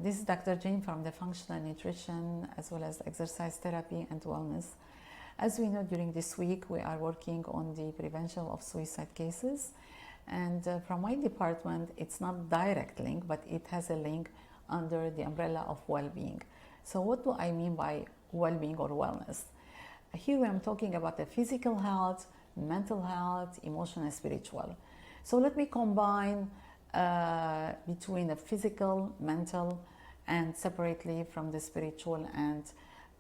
This is Dr. Jane from the Functional Nutrition as well as Exercise Therapy and Wellness. As we know, during this week we are working on the prevention of suicide cases, and from my department it's not direct link, but it has a link under the umbrella of well-being. So what do I mean by well-being or wellness? Here I'm talking about the physical health, mental health, emotional and spiritual. So let me combine between the physical, mental, and separately from the spiritual and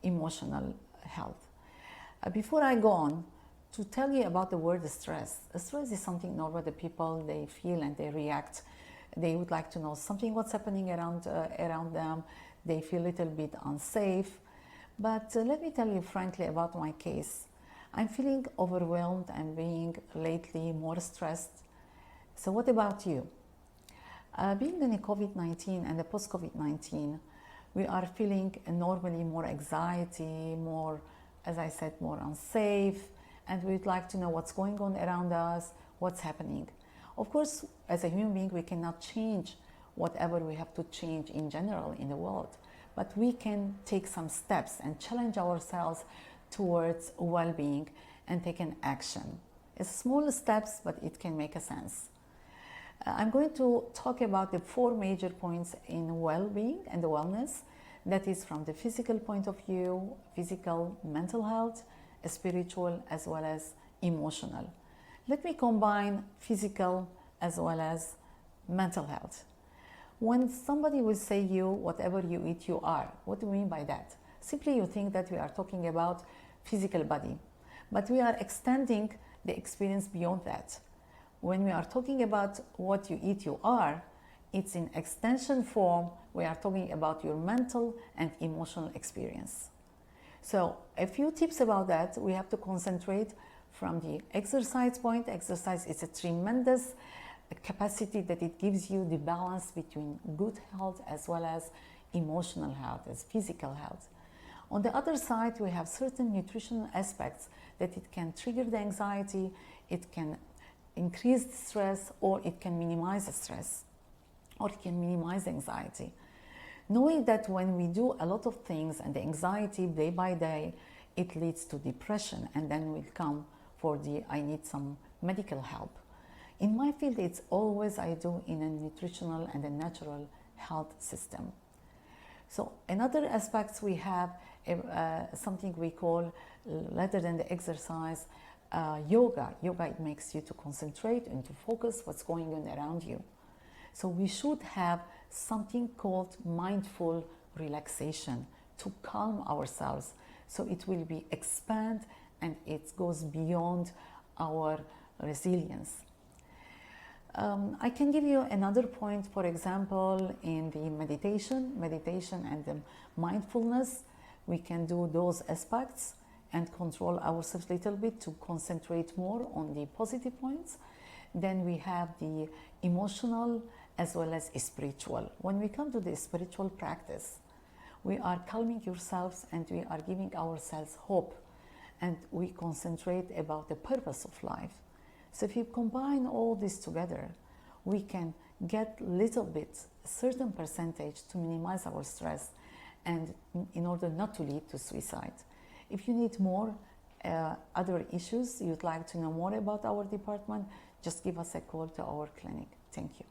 emotional health. Before I go on to tell you about the word stress. Stress is something normal that people, they feel and they react. They would like to know something what's happening around them. They feel a little bit unsafe. But let me tell you frankly about my case. I'm feeling overwhelmed and being lately more stressed. So what about you? Being in COVID-19 and the post-COVID-19, we are feeling normally more anxiety, more, as I said, more unsafe, and we'd like to know what's going on around us, what's happening. Of course, as a human being, we cannot change whatever we have to change in general in the world, but we can take some steps and challenge ourselves towards well-being and take an action. It's small steps, but it can make a sense. I'm going to talk about the 4 major points in well-being and the wellness. That is from the physical point of view, physical, mental health, spiritual, as well as emotional. Let me combine physical as well as mental health. When somebody will say you, whatever you eat, you are, what do you mean by that? Simply you think that we are talking about physical body, but we are extending the experience beyond that. When we are talking about what you eat, you are, it's in extension form. We are talking about your mental and emotional experience. So a few tips about that. We have to concentrate from the exercise point. Exercise is a tremendous capacity that it gives you the balance between good health as well as emotional health, as physical health. On the other side, we have certain nutritional aspects that it can trigger the anxiety, it can increase the stress, or it can minimize the stress, or it can minimize anxiety. Knowing that when we do a lot of things and the anxiety day by day, it leads to depression, and then we'll come for the I need some medical help. In my field, it's always I do in a nutritional and a natural health system. So another aspects we have something we call, rather than the exercise, yoga. Yoga, it makes you to concentrate and to focus what's going on around you. So we should have something called mindful relaxation to calm ourselves. So it will be expand and it goes beyond our resilience. I can give you another point, for example, in the meditation and the mindfulness. We can do those aspects and control ourselves a little bit to concentrate more on the positive points. Then we have the emotional as well as spiritual. When we come to the spiritual practice, we are calming yourselves and we are giving ourselves hope, and we concentrate about the purpose of life. So if you combine all this together, we can get little bit, a certain percentage to minimize our stress and in order not to lead to suicide. If you need more other issues, you'd like to know more about our department, just give us a call to our clinic. Thank you.